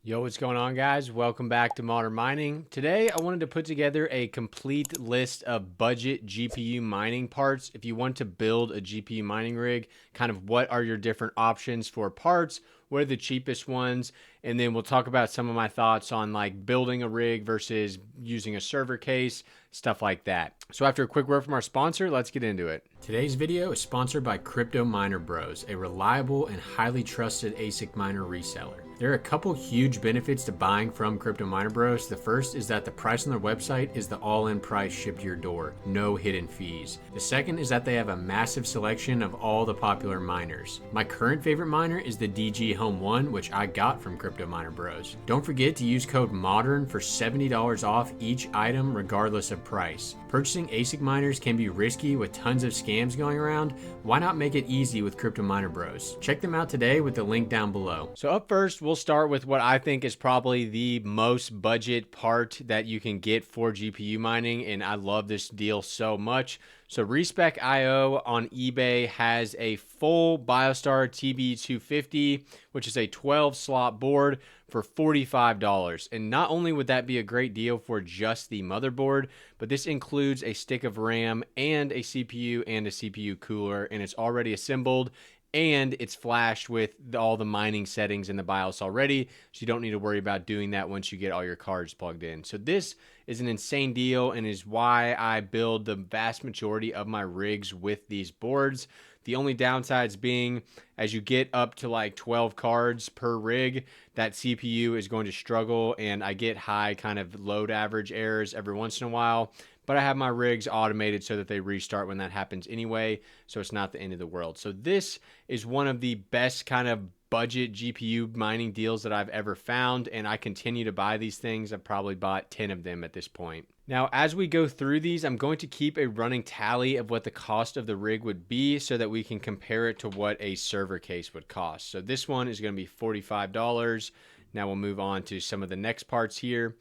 Yo, what's going on, guys? Welcome back to Modern Mining. Today, I wanted to put together a complete list of budget GPU mining parts. If you want to build a GPU mining rig, kind of what are your different options for parts? What are the cheapest ones? And then we'll talk about some of my thoughts on like building a rig versus using a server case, stuff like that. So after a quick word from our sponsor, let's get into it. Today's video is sponsored by Crypto Miner Bros, a reliable and highly trusted ASIC miner reseller. There are a couple huge benefits to buying from Crypto Miner Bros. The first is that the price on their website is the all-in price shipped to your door, no hidden fees. The second is that they have a massive selection of all the popular miners. My current favorite miner is the DG Home 1, which I got from Crypto Miner Bros. Don't forget to use code MODERN for $70 off each item regardless of price. Purchasing ASIC miners can be risky with tons of scams going around. Why not make it easy with Crypto Miner Bros? Check them out today with the link down below. So up first, we'll start with what I think is probably the most budget part that you can get for GPU mining, and I love this deal so much. So Respec.io on eBay has a full BioStar TB250, which is a 12 slot board for $45. And not only would that be a great deal for just the motherboard, but this includes a stick of RAM and a CPU and a CPU cooler, and it's already assembled and it's flashed with all the mining settings in the BIOS already, so you don't need to worry about doing that once you get all your cards plugged in. So this is an insane deal and is why I build the vast majority of my rigs with these boards. The only downsides being, as you get up to like 12 cards per rig, that CPU is going to struggle, and I get high kind of load average errors every once in a while. But I have my rigs automated so that they restart when that happens anyway, so it's not the end of the world. So this is one of the best kind of budget GPU mining deals that I've ever found, and I continue to buy these things. I've probably bought 10 of them at this point. Now, as we go through these, I'm going to keep a running tally of what the cost of the rig would be so that we can compare it to what a server case would cost. So this one is going to be $45. Now we'll move on to some of the next parts here.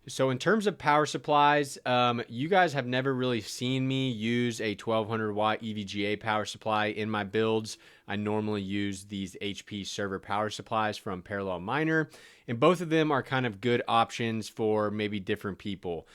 So in terms of power supplies, you guys have never really seen me use a 1200 watt EVGA power supply in my builds. I normally use these HP server power supplies from Parallel Miner, and both of them are kind of good options for maybe different people.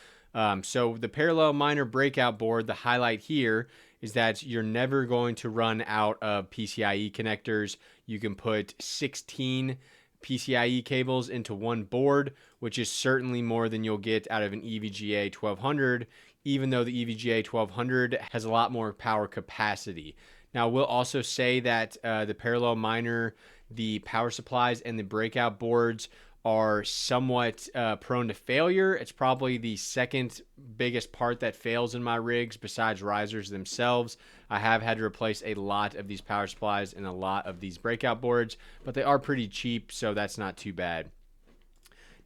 So the Parallel Miner breakout board, the highlight here is that you're never going to run out of PCIe connectors. You can put 16 PCIe cables into one board, which is certainly more than you'll get out of an EVGA 1200, even though the EVGA 1200 has a lot more power capacity. Now, we'll also say that the Parallel Miner, the power supplies, and the breakout boards are somewhat prone to failure. It's probably the second biggest part that fails in my rigs besides risers themselves. I have had to replace a lot of these power supplies and a lot of these breakout boards, but they are pretty cheap, so that's not too bad.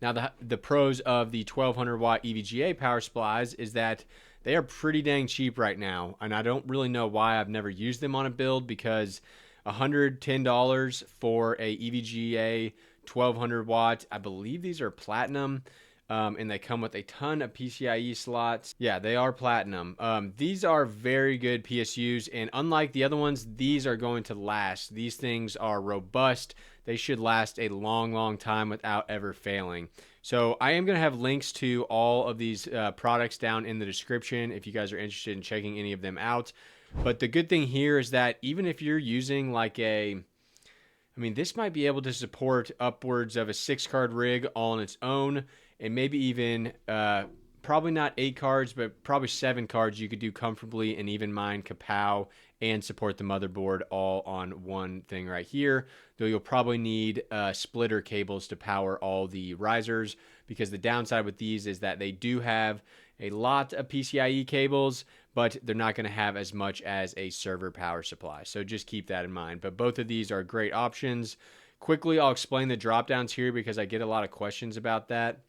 Now, the pros of the 1200 watt EVGA power supplies is that they are pretty dang cheap right now, and I don't really know why I've never used them on a build, because $110 for a EVGA 1200 watt, I believe these are platinum, and they come with a ton of PCIe slots. Yeah, they are platinum. These are very good PSUs, and unlike the other ones, these are going to last. These things are robust. They should last a long time without ever failing. So I am going to have links to all of these products down in the description if you guys are interested in checking any of them out. But the good thing here is that even if you're using like this might be able to support upwards of a 6-card rig all on its own, and maybe even probably not 8 cards, but probably 7 cards you could do comfortably and even mine Kapow and support the motherboard all on one thing right here. Though you'll probably need splitter cables to power all the risers, because the downside with these is that they do have a lot of PCIe cables, but they're not going to have as much as a server power supply. So just keep that in mind. But both of these are great options. Quickly, I'll explain the drop downs here because I get a lot of questions about that.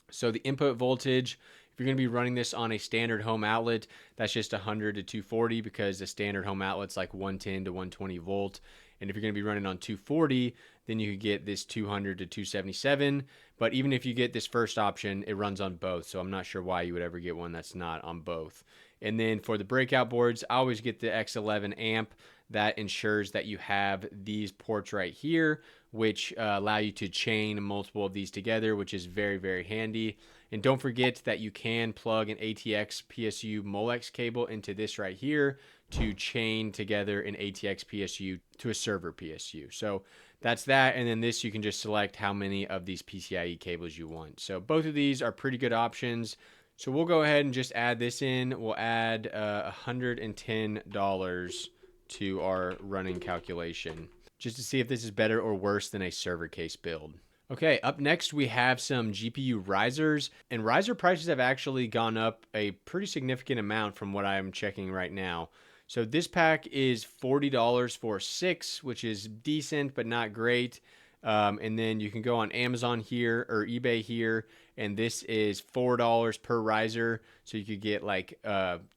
So the input voltage, if you're going to be running this on a standard home outlet, that's just 100 to 240, because the standard home outlet's like 110 to 120 volt. And if you're going to be running on 240, then you could get this 200 to 277. But even if you get this first option, it runs on both. So I'm not sure why you would ever get one that's not on both. And then for the breakout boards, I always get the X11 amp. that ensures that you have these ports right here, which allow you to chain multiple of these together, which is very, very handy. And don't forget that you can plug an ATX PSU Molex cable into this right here to chain together an ATX PSU to a server PSU. So that's that. And then this, you can just select how many of these PCIe cables you want. So both of these are pretty good options. So we'll go ahead and just add this in. We'll add $110 to our running calculation just to see if this is better or worse than a server case build. Okay, up next we have some GPU risers, and riser prices have actually gone up a pretty significant amount from what I'm checking right now. So this pack is $40 for 6, which is decent but not great. And then you can go on Amazon here or eBay here, and this is $4 per riser. So you could get like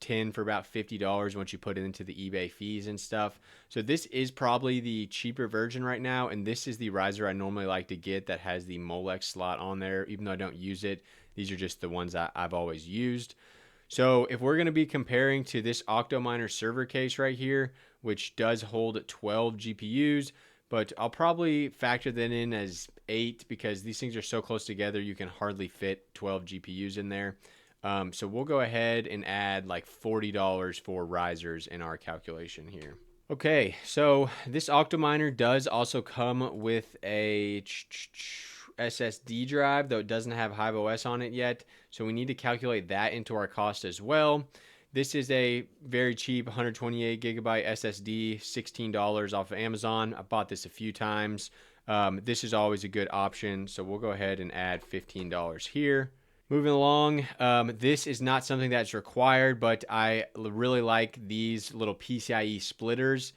10 for about $50 once you put it into the eBay fees and stuff. So this is probably the cheaper version right now, and this is the riser I normally like to get that has the Molex slot on there, even though I don't use it. These are just the ones I've always used. So if we're going to be comparing to this Octominer server case right here, which does hold 12 GPUs, but I'll probably factor that in as 8 because these things are so close together you can hardly fit 12 GPUs in there. So we'll go ahead and add like $40 for risers in our calculation here. Okay, so this Octominer does also come with a SSD drive, though it doesn't have HiveOS on it yet. So we need to calculate that into our cost as well. This is a very cheap 128 gigabyte SSD, $16 off of Amazon. I bought this a few times. This is always a good option. So we'll go ahead and add $15 here. Moving along, this is not something that's required, but I really like these little PCIe splitters.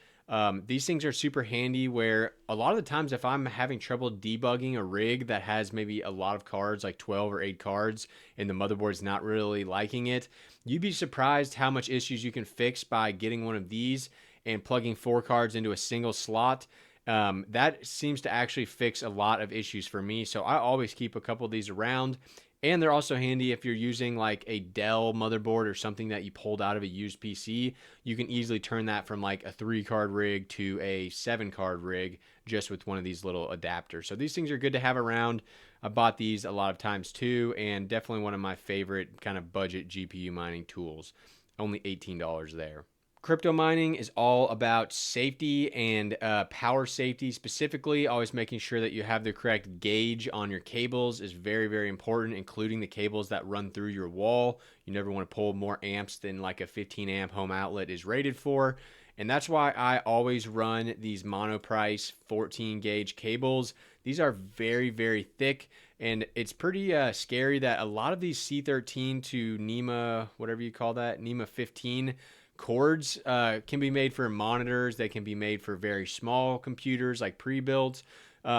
These things are super handy where a lot of the times if I'm having trouble debugging a rig that has maybe a lot of cards, like 12 or 8 cards, and the motherboard's not really liking it, you'd be surprised how much issues you can fix by getting one of these and plugging 4 cards into a single slot. That seems to actually fix a lot of issues for me, so I always keep a couple of these around. And they're also handy if you're using like a Dell motherboard or something that you pulled out of a used PC. You can easily turn that from like a 3-card rig to a 7-card rig just with one of these little adapters. So these things are good to have around. I bought these a lot of times too, and definitely one of my favorite kind of budget GPU mining tools. Only $18 there. Crypto mining is all about safety and power safety specifically. Always making sure that you have the correct gauge on your cables is very, very important, including the cables that run through your wall. You never want to pull more amps than like a 15 amp home outlet is rated for. And that's why I always run these Monoprice 14 gauge cables. These are very, very thick, and it's pretty scary that a lot of these C13 to NEMA, whatever you call that, NEMA 15 cords can be made for monitors. They can be made for very small computers like pre-builds.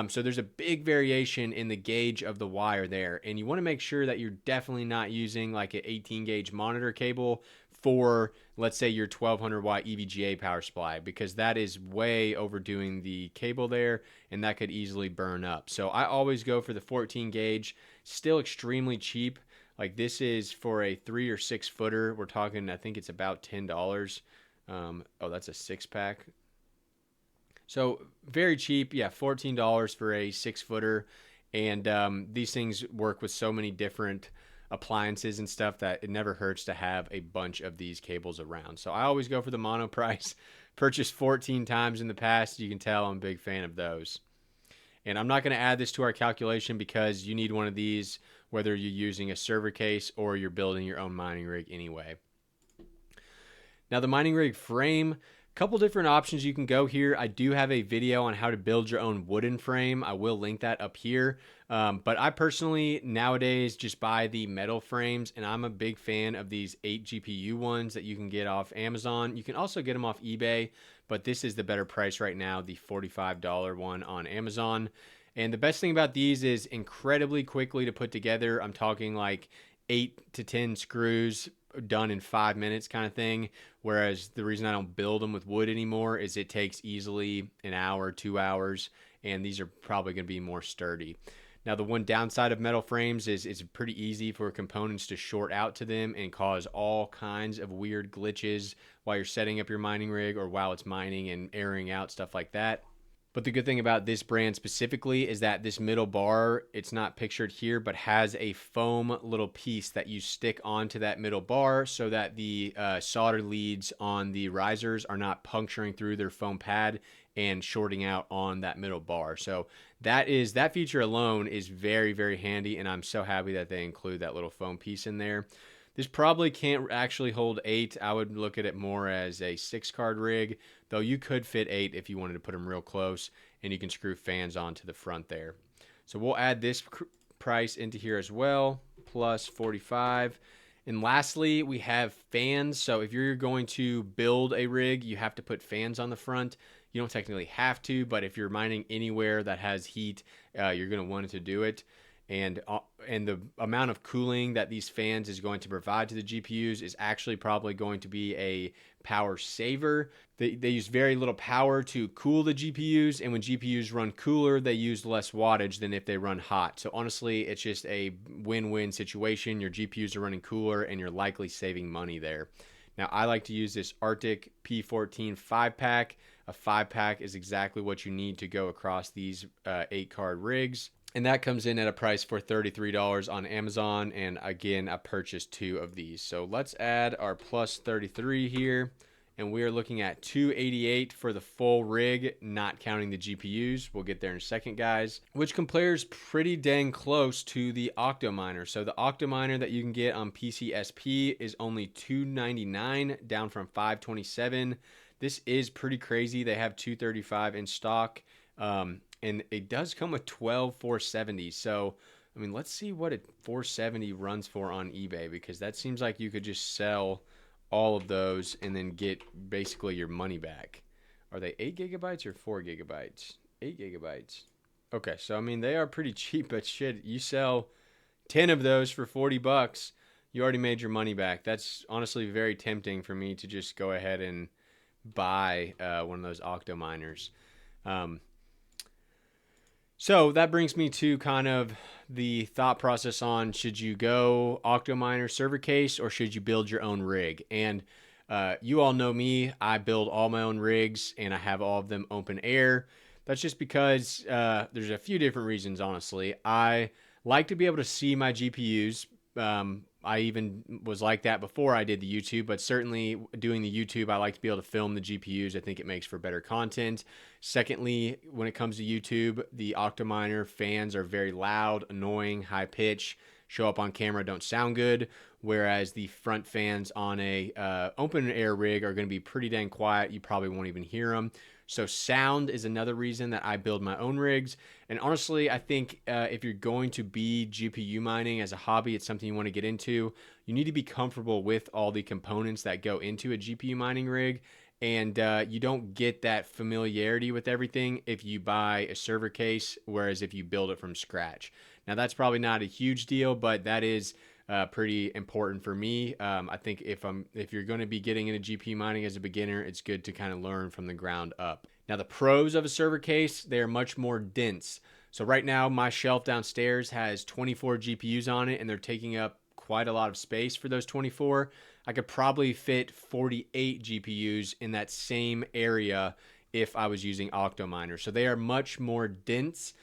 So there's a big variation in the gauge of the wire there. And you want to make sure that you're definitely not using like an 18 gauge monitor cable for, let's say, your 1200 watt EVGA power supply, because that is way overdoing the cable there and that could easily burn up. So I always go for the 14 gauge, still extremely cheap. Like this is for a 3 or 6 footer. We're talking, I think it's about $10. Oh, that's a 6-pack. So very cheap. Yeah, $14 for a 6-footer. And these things work with so many different appliances and stuff that it never hurts to have a bunch of these cables around. So I always go for the Monoprice. Purchased 14 times in the past. You can tell I'm a big fan of those. And I'm not going to add this to our calculation because you need one of these whether you're using a server case or you're building your own mining rig anyway. Now the mining rig frame, a couple different options you can go here. I do have a video on how to build your own wooden frame. I will link that up here. But I personally nowadays just buy the metal frames, and I'm a big fan of these 8 GPU ones that you can get off Amazon. You can also get them off eBay, but this is the better price right now, the $45 one on Amazon. And the best thing about these is incredibly quickly to put together. I'm talking like 8 to 10 screws done in 5 minutes kind of thing. Whereas the reason I don't build them with wood anymore is it takes easily an hour, 2 hours, and these are probably going to be more sturdy. Now, the one downside of metal frames is it's pretty easy for components to short out to them and cause all kinds of weird glitches while you're setting up your mining rig or while it's mining and airing out, stuff like that. But the good thing about this brand specifically is that this middle bar, it's not pictured here, but has a foam little piece that you stick onto that middle bar so that the solder leads on the risers are not puncturing through their foam pad and shorting out on that middle bar. So that feature alone is very, very handy, and I'm so happy that they include that little foam piece in there. This probably can't actually hold 8. I would look at it more as a 6-card rig, though you could fit 8 if you wanted to put them real close, and you can screw fans onto the front there. So we'll add this price into here as well, plus 45. And lastly, we have fans. So if you're going to build a rig, you have to put fans on the front. You don't technically have to, but if you're mining anywhere that has heat, you're going to want to do it. And the amount of cooling that these fans is going to provide to the GPUs is actually probably going to be a power saver. They use very little power to cool the GPUs, and when GPUs run cooler, they use less wattage than if they run hot. So honestly, it's just a win-win situation. Your GPUs are running cooler, and you're likely saving money there. Now, I like to use this Arctic P14 5-pack. A 5-pack is exactly what you need to go across these 8-card rigs. And that comes in at a price for $33 on Amazon. And again, I purchased 2 of these. So let's add our plus 33 here. And we are looking at $288 for the full rig, not counting the GPUs. We'll get there in a second, guys. Which compares pretty dang close to the Octominer. So the Octominer that you can get on PCSP is only $299, down from $527. This is pretty crazy. They have 235 in stock. And it does come with 12 470s. So, I mean, let's see what a 470 runs for on eBay, because that seems like you could just sell all of those and then get basically your money back. Are they 8 gigabytes or 4 gigabytes? 8 gigabytes. Okay, so I mean, they are pretty cheap, but shit, you sell 10 of those for $40, you already made your money back. That's honestly very tempting for me to just go ahead and buy one of those Octominers. So that brings me to kind of the thought process on, should you go Octominer server case or should you build your own rig? And you all know me, I build all my own rigs and I have all of them open air. That's just because there's a few different reasons, honestly. I like to be able to see my GPUs. I even was like that before I did the YouTube, but certainly doing the YouTube, I like to be able to film the GPUs. I think it makes for better content. Secondly, when it comes to YouTube, the Octominer fans are very loud, annoying, high pitch, show up on camera, don't sound good, whereas the front fans on a open air rig are going to be pretty dang quiet. You probably won't even hear them. So sound is another reason that I build my own rigs. And honestly, I think if you're going to be GPU mining as a hobby, it's something you want to get into, you need to be comfortable with all the components that go into a GPU mining rig. And you don't get that familiarity with everything if you buy a server case, whereas if you build it from scratch. Now, that's probably not a huge deal, but that is pretty important for me. I think if you're going to be getting into GPU mining as a beginner, it's good to kind of learn from the ground up. Now, the pros of a server case, they're much more dense. So right now, my shelf downstairs has 24 GPUs on it, and they're taking up quite a lot of space for those 24. I could probably fit 48 GPUs in that same area if I was using Octominer. So they are much more dense,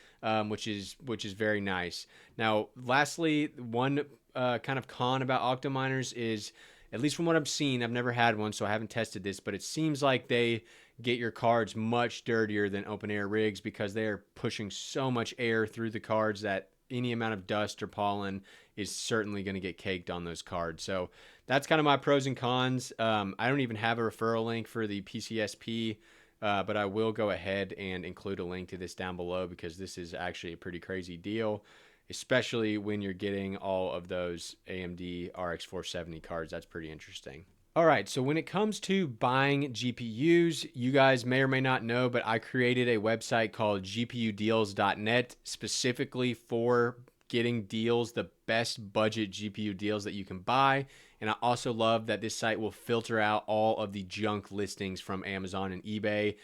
which is very nice. Now, lastly, one kind of con about Octominers is, at least from what I've seen, I've never had one, so I haven't tested this, but it seems like they get your cards much dirtier than open air rigs because they're pushing so much air through the cards that any amount of dust or pollen is certainly going to get caked on those cards. So that's kind of my pros and cons. I don't even have a referral link for the PCSP, but I will go ahead and include a link to this down below because this is actually a pretty crazy deal, especially when you're getting all of those AMD RX 470 cards. That's pretty interesting. All right, so when it comes to buying GPUs, you guys may or may not know, but I created a website called GPUdals.net specifically for getting deals, the best budget GPU deals that you can buy. And I also love that this site will filter out all of the junk listings from Amazon and eBay.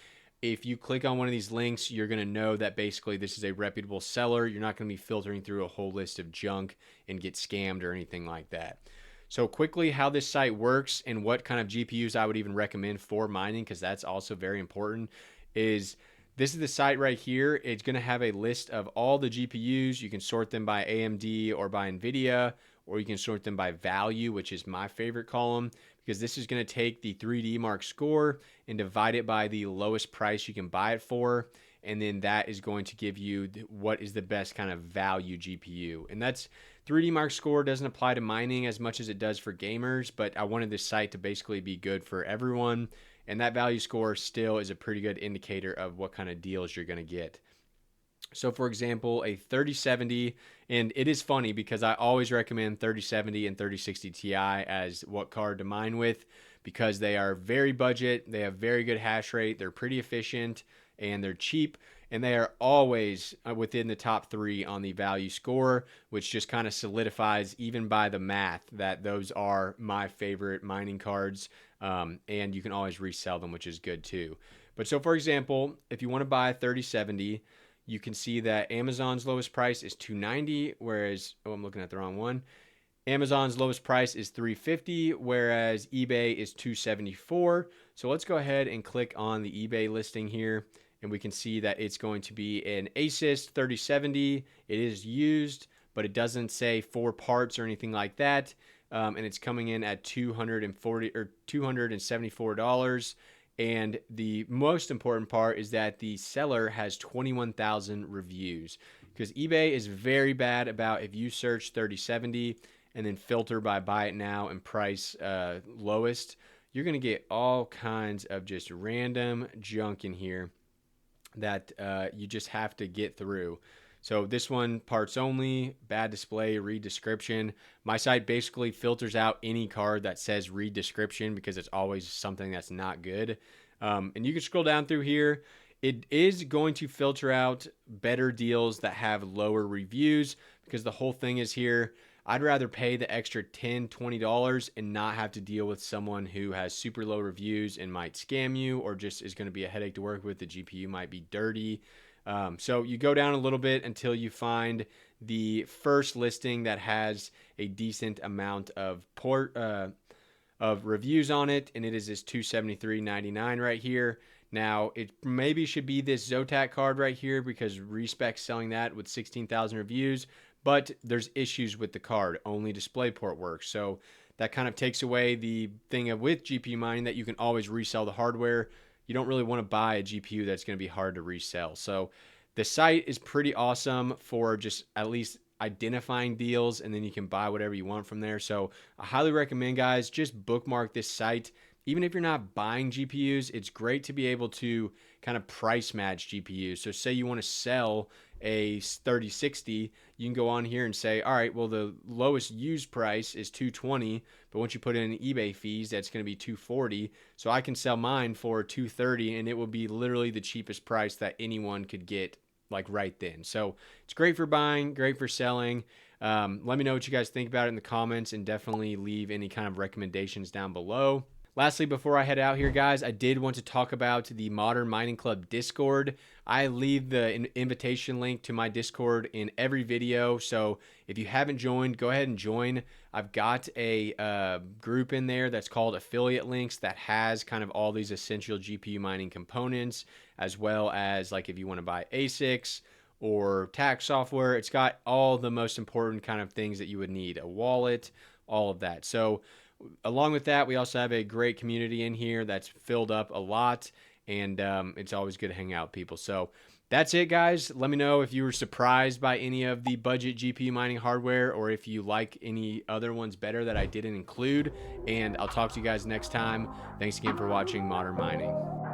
If you click on one of these links, you're going to know that basically this is a reputable seller. You're not going to be filtering through a whole list of junk and get scammed or anything like that. So quickly, how this site works and what kind of GPUs I would even recommend for mining, because that's also very important, is this is the site right here. It's going to have a list of all the GPUs. You can sort them by AMD or by NVIDIA, or you can sort them by value, which is my favorite column, because this is going to take the 3D Mark score and divide it by the lowest price you can buy it for. And then that is going to give you what is the best kind of value GPU. And that's 3D Mark score doesn't apply to mining as much as it does for gamers, but I wanted this site to basically be good for everyone. And that value score still is a pretty good indicator of what kind of deals you're going to get. So for example, a 3070, and it is funny because I always recommend 3070 and 3060 Ti as what card to mine with, because they are very budget, they have very good hash rate, they're pretty efficient, and they're cheap, and they are always within the top 3 on the value score, which just kind of solidifies, even by the math, that those are my favorite mining cards, and you can always resell them, which is good too. But so for example, if you want to buy a 3070, you can see that Amazon's lowest price is $290, whereas, oh, I'm looking at the wrong one. Amazon's lowest price is $350, whereas eBay is $274. So let's go ahead and click on the eBay listing here, and we can see that it's going to be an ASUS 3070. It is used, but it doesn't say 4 parts or anything like that. And it's coming in at $274. And the most important part is that the seller has 21,000 reviews, because eBay is very bad about, if you search 3070 and then filter by buy it now and price lowest, you're going to get all kinds of just random junk in here that you just have to get through. So this one, parts only, bad display, read description. My site basically filters out any card that says read description, because it's always something that's not good. And you can scroll down through here. It is going to filter out better deals that have lower reviews, because the whole thing is here, I'd rather pay the extra $10, $20 and not have to deal with someone who has super low reviews and might scam you, or just is going to be a headache to work with. The GPU might be dirty. So you go down a little bit until you find the first listing that has a decent amount of reviews on it, and it is this $273.99 right here. Now, it maybe should be this Zotac card right here, because Respec's selling that with 16,000 reviews, but there's issues with the card. Only DisplayPort works. So that kind of takes away the thing of with GPU mining that you can always resell the hardware. You don't really want to buy a GPU that's going to be hard to resell. So the site is pretty awesome for just at least identifying deals, and then you can buy whatever you want from there. So I highly recommend, guys, just bookmark this site. Even if you're not buying GPUs, it's great to be able to kind of price match GPUs. So say you want to sell a 3060, you can go on here and say, all right, well, the lowest used price is $220, but once you put in eBay fees, that's going to be $240. So I can sell mine for $230, and it will be literally the cheapest price that anyone could get, like right then. So it's great for buying, great for selling. Let me know what you guys think about it in the comments, and definitely leave any kind of recommendations down below. Lastly, before I head out here, guys, I did want to talk about the Modern Mining Club Discord. I leave the invitation link to my Discord in every video, so if you haven't joined, go ahead and join. I've got a group in there that's called Affiliate Links that has kind of all these essential GPU mining components, as well as like if you want to buy ASICs or tax software. It's got all the most important kind of things that you would need, a wallet, all of that. So along with that, we also have a great community in here that's filled up a lot, and it's always good to hang out with people. So that's it, guys. Let me know if you were surprised by any of the budget GPU mining hardware, or if you like any other ones better that I didn't include, and I'll talk to you guys next time. Thanks again for watching Modern Mining.